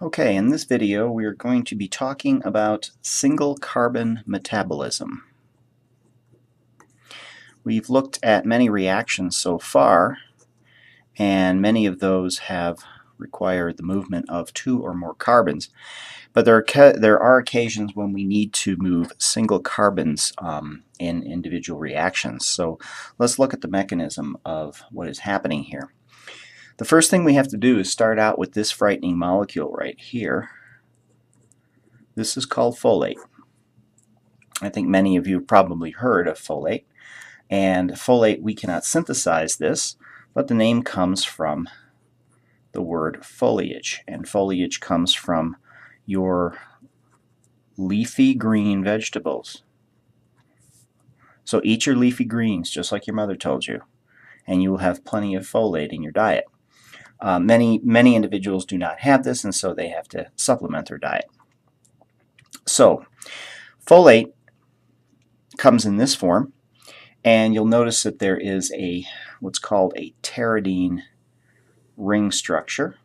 Okay, in this video we are going to be talking about single carbon metabolism. We've looked at many reactions so far, and many of those have required the movement of two or more carbons. But there are occasions when we need to move single carbons in individual reactions. So let's look at the mechanism of what is happening here. The first thing we have to do is start out with this frightening molecule right here. This is called folate. I think many of you have probably heard of folate. And folate, we cannot synthesize this, but the name comes from the word foliage. And foliage comes from your leafy green vegetables. So eat your leafy greens, just like your mother told you, and you will have plenty of folate in your diet. Many individuals do not have this, and so they have to supplement their diet. So folate comes in this form, and you'll notice that there is what's called a pteridine ring structure.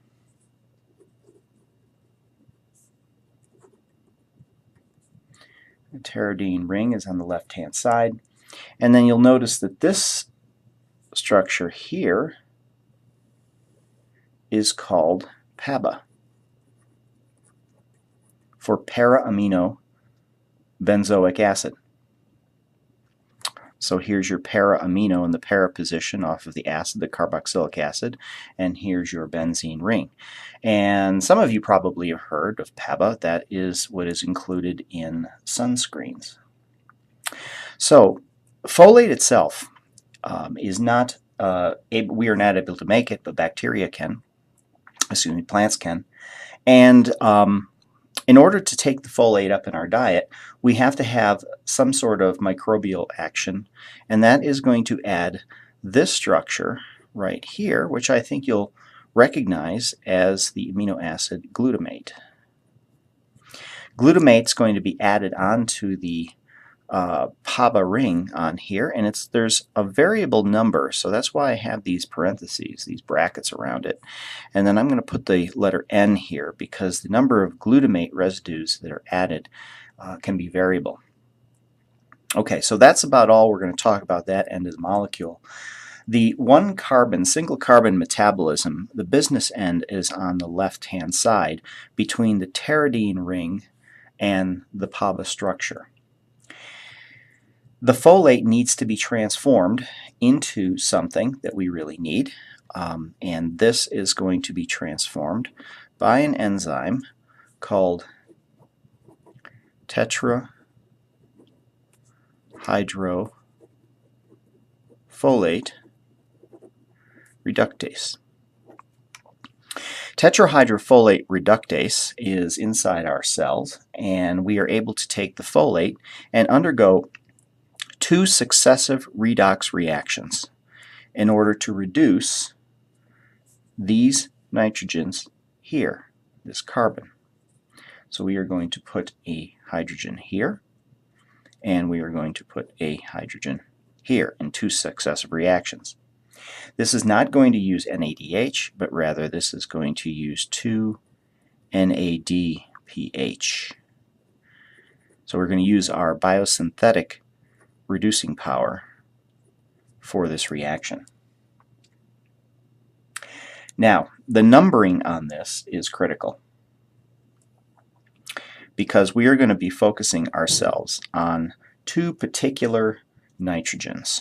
The pteridine ring is on the left-hand side, and then you'll notice that this structure here is called PABA, for para-amino benzoic acid. So here's your para-amino in the para position off of the acid, the carboxylic acid, and here's your benzene ring. And some of you probably have heard of PABA. That is what is included in sunscreens. So folate itself is not, we are not able to make it, but bacteria can, plants can. And in order to take the folate up in our diet, we have to have some sort of microbial action, and that is going to add this structure right here, which I think you'll recognize as the amino acid glutamate. Glutamate is going to be added onto the PABA ring on here, and there's a variable number, so that's why I have these parentheses, these brackets around it. And then I'm going to put the letter N here because the number of glutamate residues that are added can be variable. Okay, so that's about all we're going to talk about that end of the molecule. The one carbon, single carbon metabolism, the business end is on the left-hand side between the pteridine ring and the PABA structure. The folate needs to be transformed into something that we really need, and this is going to be transformed by an enzyme called tetrahydrofolate reductase. Tetrahydrofolate reductase is inside our cells, and we are able to take the folate and undergo two successive redox reactions in order to reduce these nitrogens here, this carbon. So we are going to put a hydrogen here, and we are going to put a hydrogen here in two successive reactions. This is not going to use NADH, but rather this is going to use 2-NADPH. So we're going to use our biosynthetic reducing power for this reaction. Now, the numbering on this is critical because we are going to be focusing ourselves on two particular nitrogens.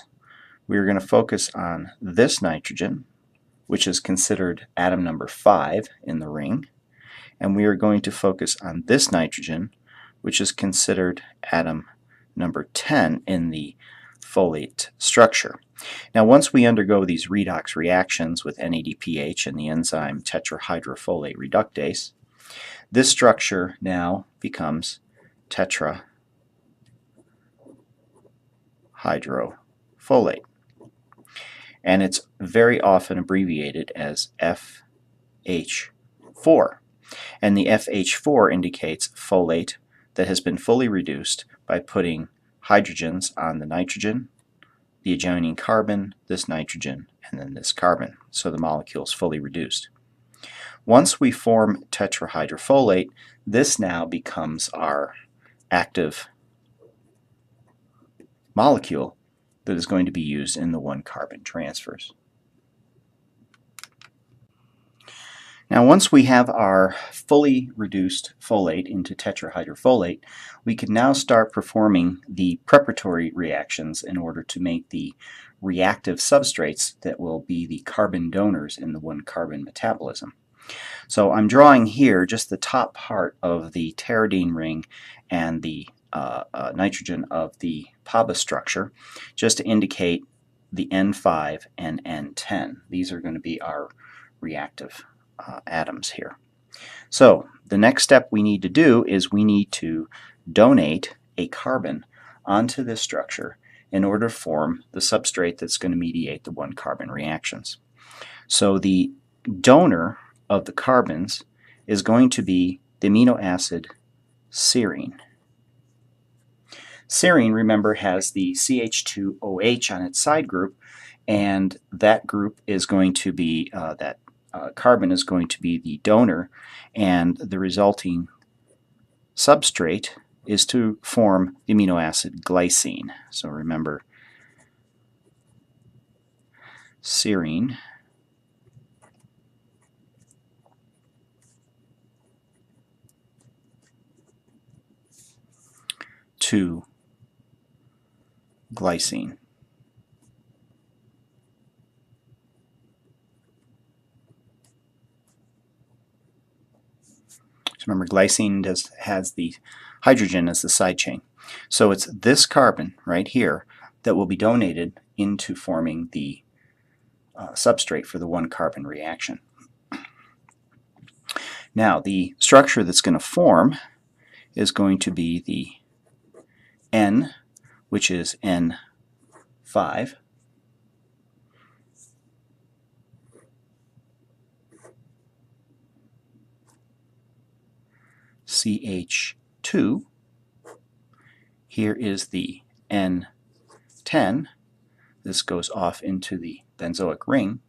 We are going to focus on this nitrogen, which is considered atom number 5 in the ring, and we are going to focus on this nitrogen, which is considered atom number 10 in the folate structure. Now, once we undergo these redox reactions with NADPH and the enzyme tetrahydrofolate reductase, this structure now becomes tetrahydrofolate. And it's very often abbreviated as FH4. And the FH4 indicates folate that has been fully reduced by putting hydrogens on the nitrogen, the adjoining carbon, this nitrogen, and then this carbon. So the molecule is fully reduced. Once we form tetrahydrofolate, this now becomes our active molecule that is going to be used in the 1-carbon transfers. Now, once we have our fully reduced folate into tetrahydrofolate, we can now start performing the preparatory reactions in order to make the reactive substrates that will be the carbon donors in the 1-carbon metabolism. So I'm drawing here just the top part of the pteridine ring and the nitrogen of the PABA structure, just to indicate the N5 and N10. These are going to be our reactive atoms here. So the next step we need to do is we need to donate a carbon onto this structure in order to form the substrate that's going to mediate the 1-carbon reactions. So the donor of the carbons is going to be the amino acid serine. Serine, remember, has the CH2OH on its side group, and that group is going to be, carbon is going to be the donor, and the resulting substrate is to form the amino acid glycine. So remember, serine to glycine. Remember, glycine has the hydrogen as the side chain. So it's this carbon right here that will be donated into forming the substrate for the 1-carbon reaction. Now, the structure that's going to form is going to be the N, which is N5, CH2. Here is the N10. This goes off into the benzoic ring.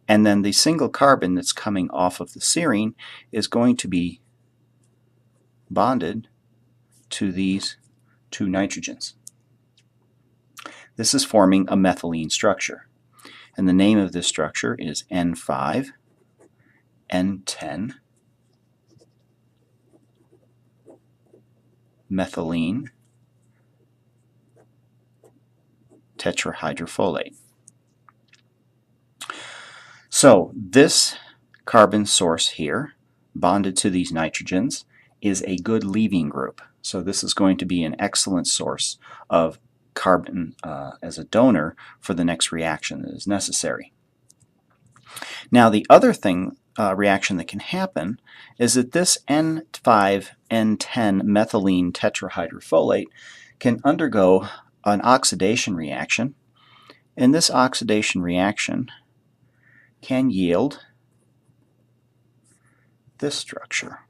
And then the single carbon that's coming off of the serine is going to be bonded to these 2 nitrogens. This is forming a methylene structure. And the name of this structure is N5, N10, methylene tetrahydrofolate. So this carbon source here, bonded to these nitrogens, is a good leaving group. So this is going to be an excellent source of carbon as a donor for the next reaction that is necessary. Now, the other reaction that can happen is that this N5, N10 methylene tetrahydrofolate can undergo an oxidation reaction, and this oxidation reaction can yield this structure.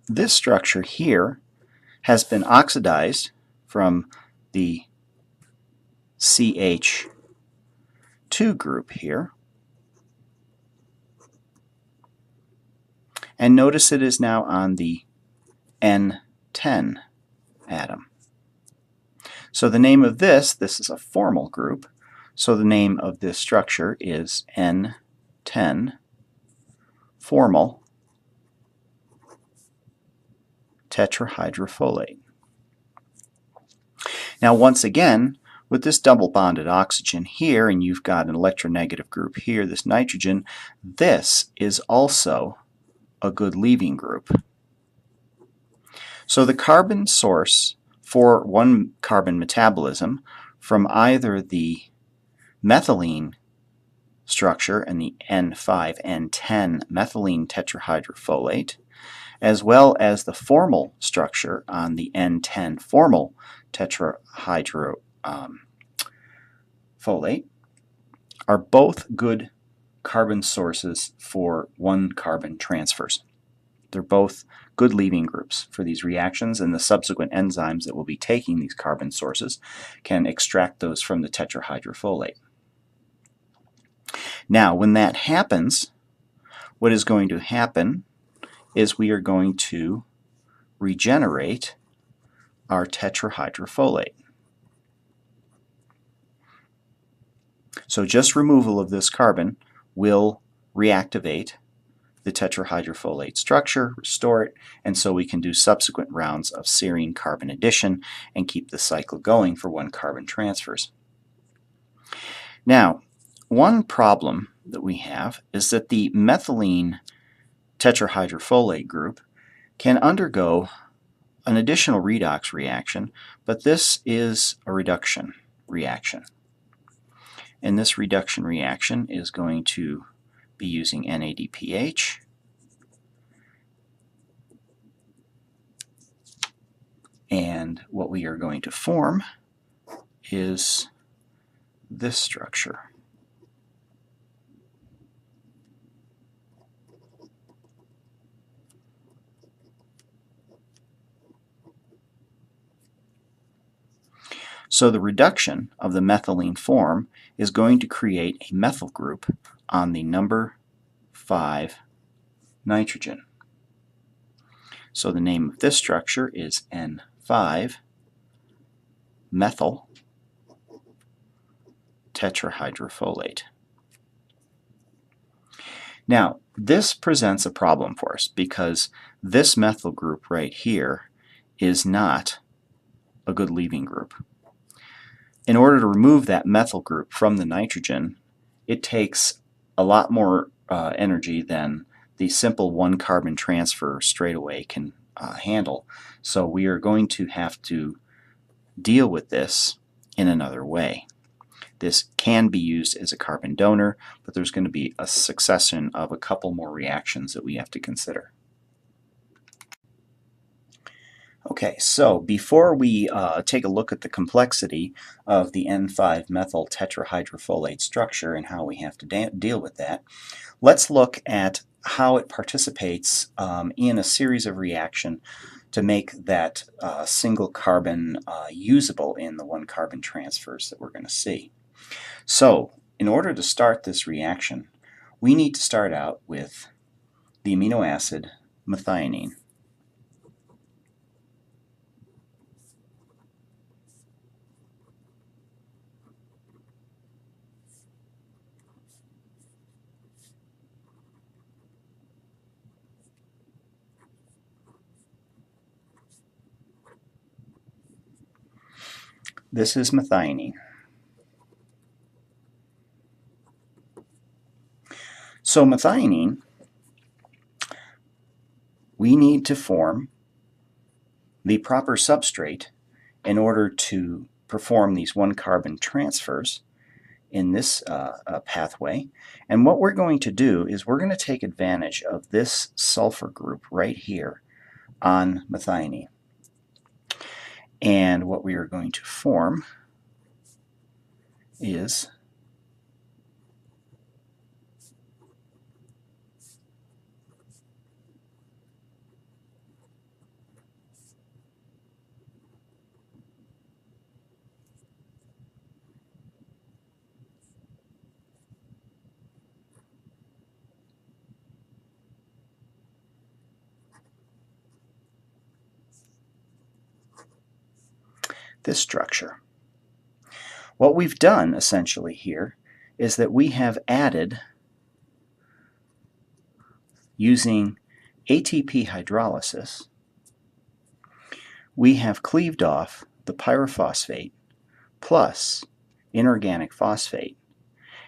This structure here has been oxidized from the CH2 group here. And notice it is now on the N10 atom. So the name of this is a formal group, so the name of this structure is N10 formal tetrahydrofolate. Now, once again, with this double bonded oxygen here, and you've got an electronegative group here, this nitrogen, this is also a good leaving group. So the carbon source for 1-carbon metabolism from either the methylene structure and the N5N10 methylene tetrahydrofolate, as well as the formal structure on the N10 formal tetrahydrofolate, are both good carbon sources for 1-carbon transfers. They're both good leaving groups for these reactions, and the subsequent enzymes that will be taking these carbon sources can extract those from the tetrahydrofolate. Now, when that happens, what is going to happen is we are going to regenerate our tetrahydrofolate. So just removal of this carbon will reactivate the tetrahydrofolate structure, restore it, and so we can do subsequent rounds of serine carbon addition and keep the cycle going for one carbon transfers. Now, one problem that we have is that the methylene tetrahydrofolate group can undergo an additional redox reaction, but this is a reduction reaction. And this reduction reaction is going to be using NADPH. And what we are going to form is this structure. So the reduction of the methylene form is going to create a methyl group on the number 5 nitrogen. So the name of this structure is N5 methyl tetrahydrofolate. Now, this presents a problem for us because this methyl group right here is not a good leaving group. In order to remove that methyl group from the nitrogen, it takes a lot more energy than the simple one carbon transfer straight away can handle. So we are going to have to deal with this in another way. This can be used as a carbon donor, but there's going to be a succession of a couple more reactions that we have to consider. Okay, so before we take a look at the complexity of the N5 methyl tetrahydrofolate structure and how we have to deal with that, let's look at how it participates in a series of reactions to make that single carbon usable in the one carbon transfers that we're going to see. So, in order to start this reaction, we need to start out with the amino acid methionine. This is methionine. So methionine, we need to form the proper substrate in order to perform these one carbon transfers in this pathway. And what we're going to do is we're going to take advantage of this sulfur group right here on methionine. And what we are going to form is this structure. What we've done essentially here is that we have added, using ATP hydrolysis, we have cleaved off the pyrophosphate plus inorganic phosphate,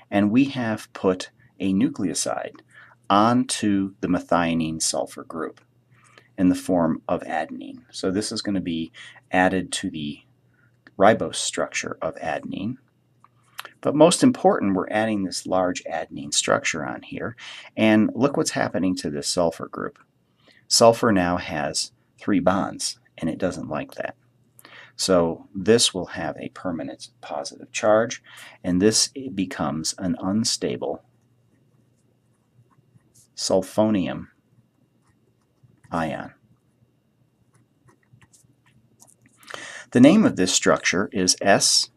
and we have put a nucleoside onto the methionine sulfur group in the form of adenine. So this is going to be added to the ribose structure of adenine. But most important, we're adding this large adenine structure on here, and look what's happening to this sulfur group. Sulfur now has 3 bonds, and it doesn't like that. So this will have a permanent positive charge, and this becomes an unstable sulfonium ion. The name of this structure is S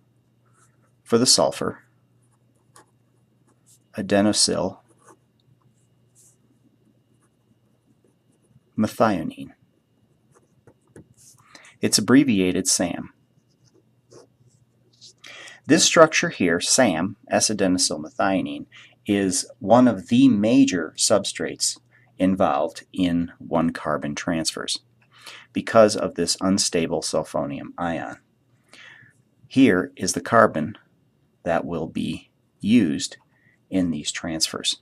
for the sulfur, adenosyl methionine. It's abbreviated SAM. This structure here, SAM, S-adenosyl methionine, is one of the major substrates involved in one-carbon transfers because of this unstable sulfonium ion. Here is the carbon that will be used in these transfers.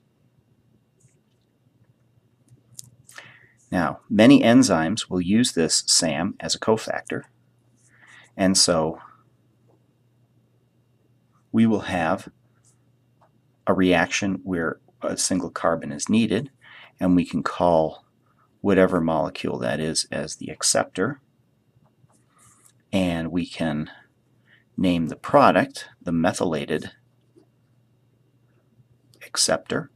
Now, many enzymes will use this SAM as a cofactor, and so we will have a reaction where a single carbon is needed, and we can call whatever molecule that is as the acceptor, and we can name the product the methylated acceptor.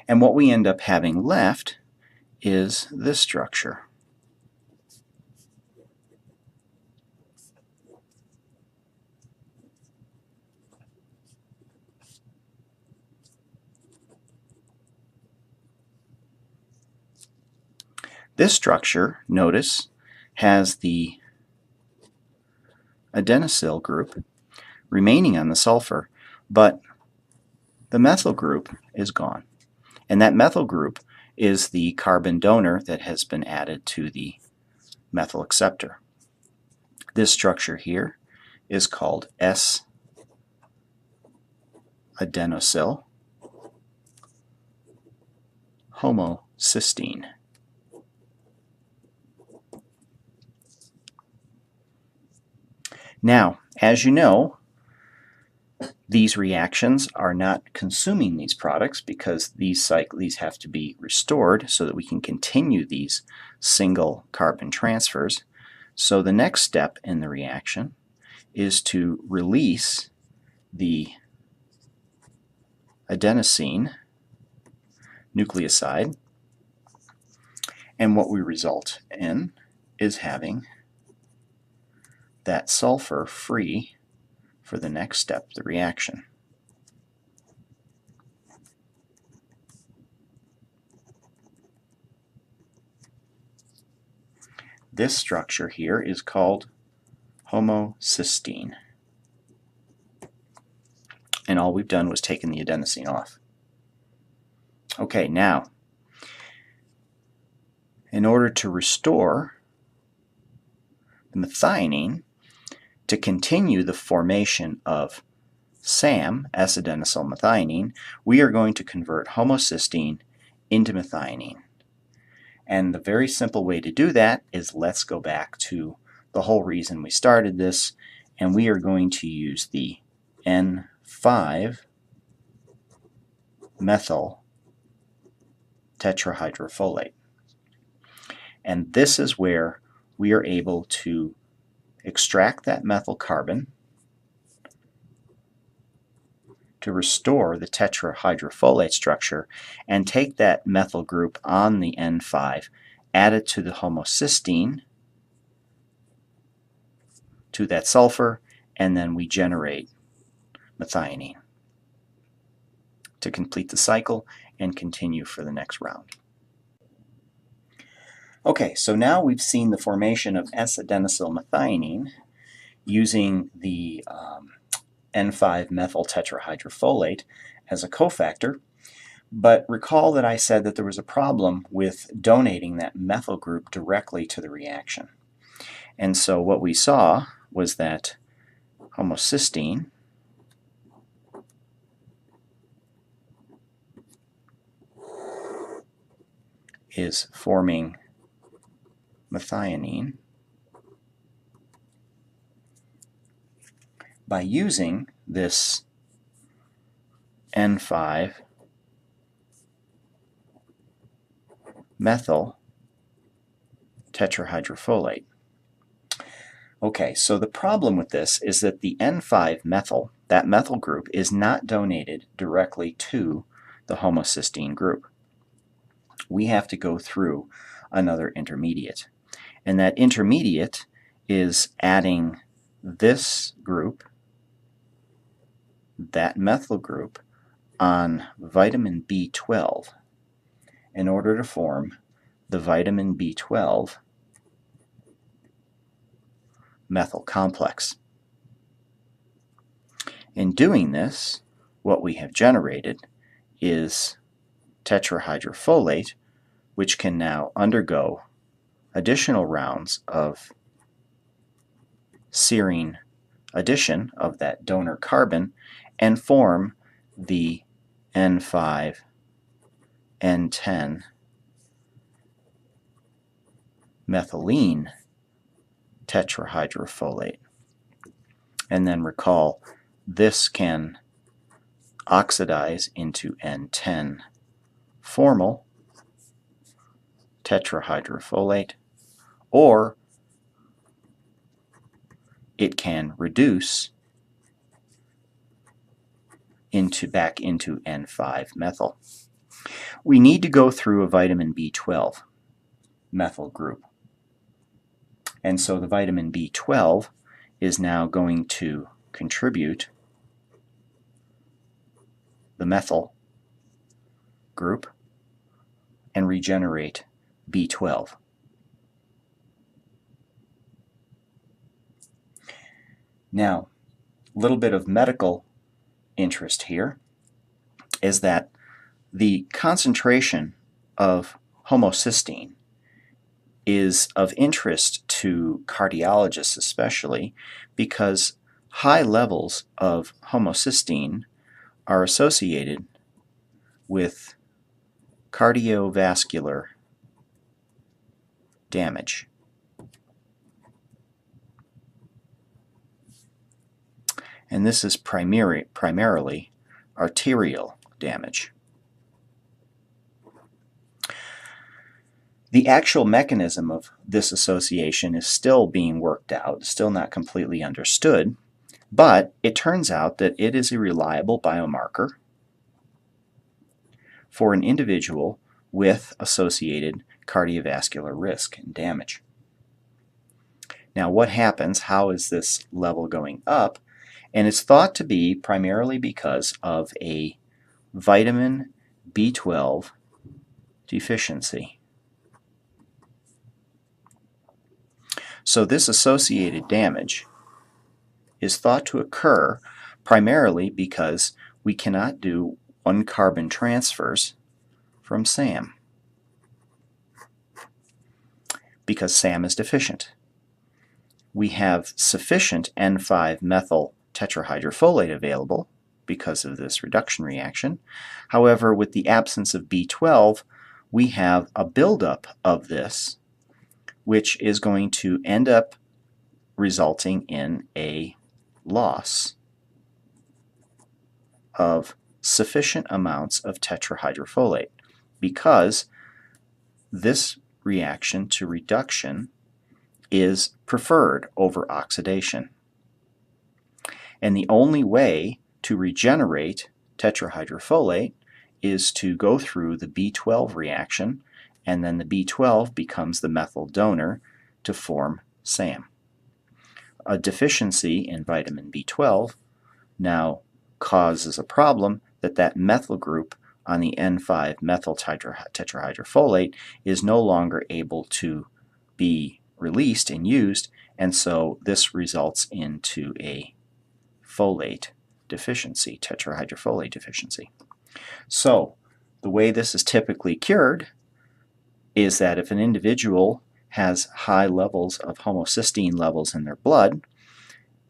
And what we end up having left is this structure. This structure, notice, has the adenosyl group remaining on the sulfur, but the methyl group is gone. And that methyl group is the carbon donor that has been added to the methyl acceptor. This structure here is called S-adenosyl homocysteine. Now, as you know, these reactions are not consuming these products because these have to be restored so that we can continue these single carbon transfers. So the next step in the reaction is to release the adenosine nucleoside, and what we result in is having that sulfur free for the next step of the reaction. This structure here is called homocysteine. And all we've done was taken the adenosine off. Okay, now, in order to restore the methionine, to continue the formation of SAM, S-adenosyl methionine, we are going to convert homocysteine into methionine. And the very simple way to do that is, let's go back to the whole reason we started this, and we are going to use the N5-methyl tetrahydrofolate. And this is where we are able to extract that methyl carbon to restore the tetrahydrofolate structure and take that methyl group on the N5, add it to the homocysteine, to that sulfur, and then we generate methionine to complete the cycle and continue for the next round. Okay, so now we've seen the formation of S-adenosyl methionine using the N5-methyl tetrahydrofolate as a cofactor, but recall that I said that there was a problem with donating that methyl group directly to the reaction. And so what we saw was that homocysteine is forming methionine by using this N5-methyl tetrahydrofolate. Okay, so the problem with this is that the N5-methyl, that methyl group, is not donated directly to the homocysteine group. We have to go through another intermediate. And that intermediate is adding this group, that methyl group, on vitamin B12 in order to form the vitamin B12 methyl complex. In doing this, what we have generated is tetrahydrofolate, which can now undergo additional rounds of serine addition of that donor carbon and form the N5N10 methylene tetrahydrofolate. And then recall, this can oxidize into N10 formal tetrahydrofolate, or it can reduce back into N5 methyl. We need to go through a vitamin B12 methyl group. And so the vitamin B12 is now going to contribute the methyl group and regenerate B12. Now, a little bit of medical interest here is that the concentration of homocysteine is of interest to cardiologists especially because high levels of homocysteine are associated with cardiovascular damage. And this is primarily arterial damage. The actual mechanism of this association is still being worked out, still not completely understood, but it turns out that it is a reliable biomarker for an individual with associated cardiovascular risk and damage. Now, what happens? How is this level going up? And it's thought to be primarily because of a vitamin B12 deficiency. So this associated damage is thought to occur primarily because we cannot do one carbon transfers from SAM because SAM is deficient. We have sufficient N5 methyl tetrahydrofolate available because of this reduction reaction. However, with the absence of B12, we have a buildup of this, which is going to end up resulting in a loss of sufficient amounts of tetrahydrofolate because this reaction to reduction is preferred over oxidation. And the only way to regenerate tetrahydrofolate is to go through the B12 reaction, and then the B12 becomes the methyl donor to form SAM. A deficiency in vitamin B12 now causes a problem that methyl group on the N5 methyl tetrahydrofolate is no longer able to be released and used, and so this results into a folate deficiency, tetrahydrofolate deficiency. So the way this is typically cured is that if an individual has high levels of homocysteine levels in their blood,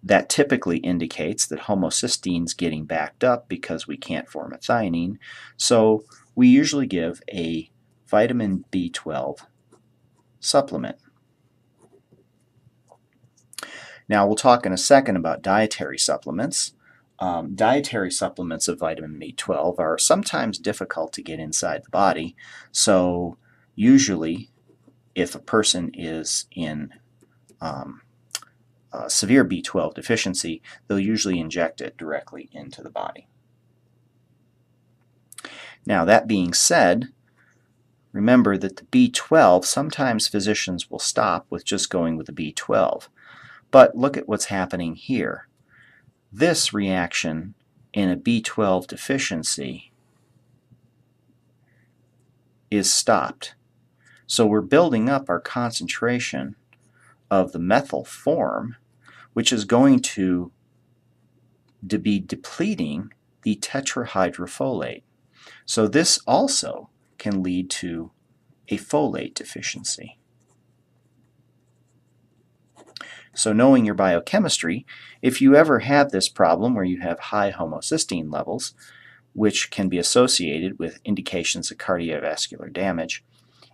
that typically indicates that homocysteine is getting backed up because we can't form methionine. So we usually give a vitamin B12 supplement. Now we'll talk in a second about dietary supplements. Dietary supplements of vitamin B12 are sometimes difficult to get inside the body, so usually if a person is in severe B12 deficiency, they'll usually inject it directly into the body. Now that being said, remember that the B12, sometimes physicians will stop with just going with the B12. But look at what's happening here. This reaction in a B12 deficiency is stopped. So we're building up our concentration of the methyl form, which is going to be depleting the tetrahydrofolate. So this also can lead to a folate deficiency. So knowing your biochemistry, if you ever have this problem where you have high homocysteine levels, which can be associated with indications of cardiovascular damage,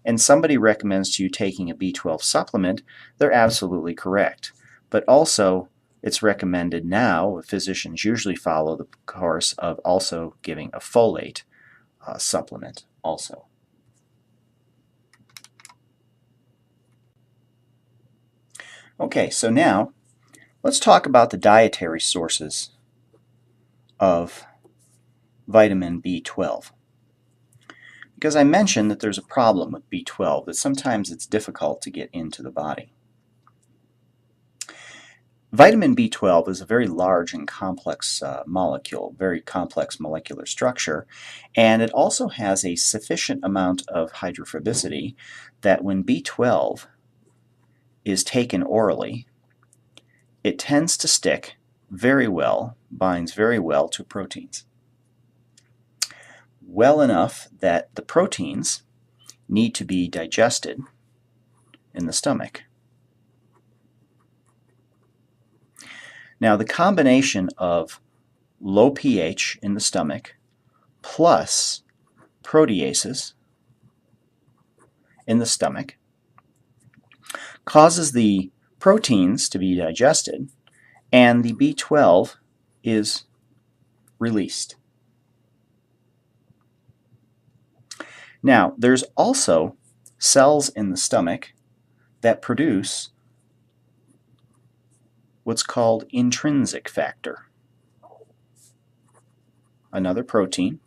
and somebody recommends to you taking a B12 supplement, they're absolutely correct. But also, it's recommended now, physicians usually follow the course of also giving a folate supplement also. Okay, so now let's talk about the dietary sources of vitamin B12. Because I mentioned that there's a problem with B12, that sometimes it's difficult to get into the body. Vitamin B12 is a very large and complex molecule, very complex molecular structure, and it also has a sufficient amount of hydrophobicity that when B12 is taken orally, it tends to stick very well, binds very well to proteins. Well enough that the proteins need to be digested in the stomach. Now, the combination of low pH in the stomach plus proteases in the stomach causes the proteins to be digested, and the B12 is released. Now, there's also cells in the stomach that produce what's called intrinsic factor, another protein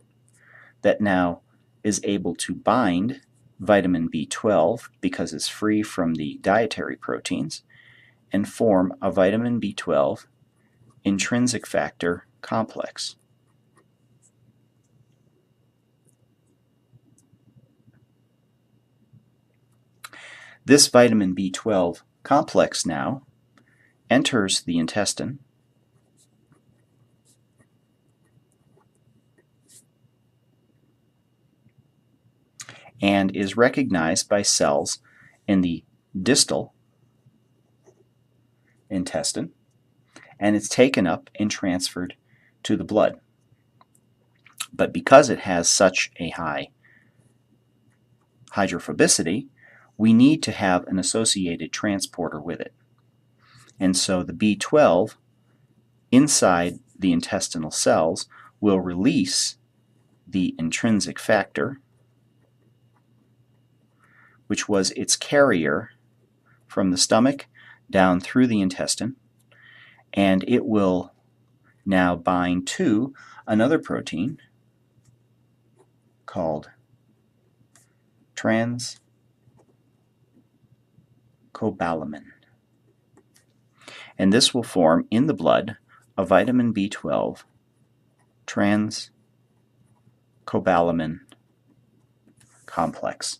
that now is able to bind vitamin B12 because it's free from the dietary proteins and form a vitamin B12 intrinsic factor complex. This vitamin B12 complex now enters the intestine and is recognized by cells in the distal intestine, and it's taken up and transferred to the blood. But because it has such a high hydrophobicity, we need to have an associated transporter with it. And so the B12 inside the intestinal cells will release the intrinsic factor, which was its carrier from the stomach down through the intestine, and it will now bind to another protein called transcobalamin. And this will form in the blood a vitamin B12 transcobalamin complex.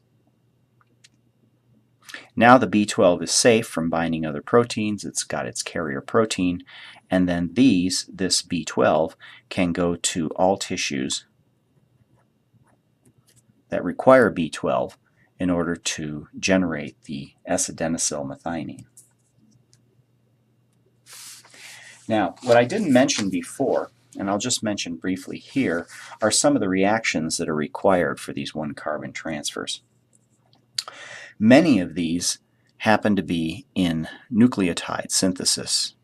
Now the B12 is safe from binding other proteins, it's got its carrier protein, and then this B12 can go to all tissues that require B12 in order to generate the S-adenosylmethionine. Now, what I didn't mention before, and I'll just mention briefly here, are some of the reactions that are required for these one-carbon transfers. Many of these happen to be in nucleotide synthesis.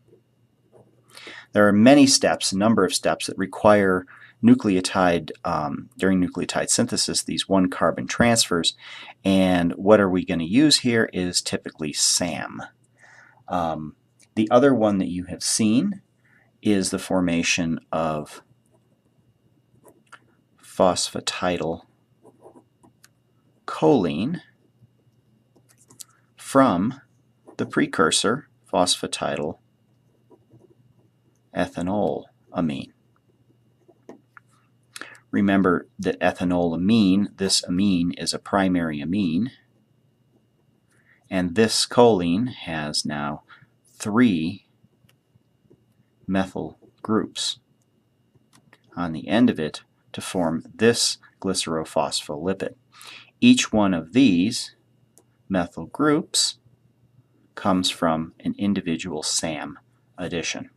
There are many steps, a number of steps that require nucleotide, during nucleotide synthesis, these one-carbon transfers, and what are we going to use here is typically SAM. The other one that you have seen is the formation of phosphatidyl choline from the precursor phosphatidyl ethanolamine. Remember that ethanolamine, this amine, is a primary amine, and this choline has now 3 methyl groups on the end of it to form this glycerophospholipid. Each one of these methyl groups comes from an individual SAM addition.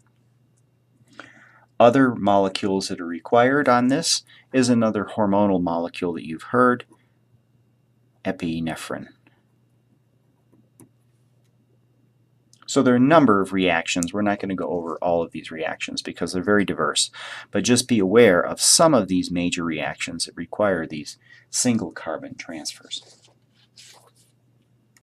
Other molecules that are required on this is another hormonal molecule that you've heard, epinephrine. So there are a number of reactions. We're not going to go over all of these reactions because they're very diverse, but just be aware of some of these major reactions that require these single carbon transfers.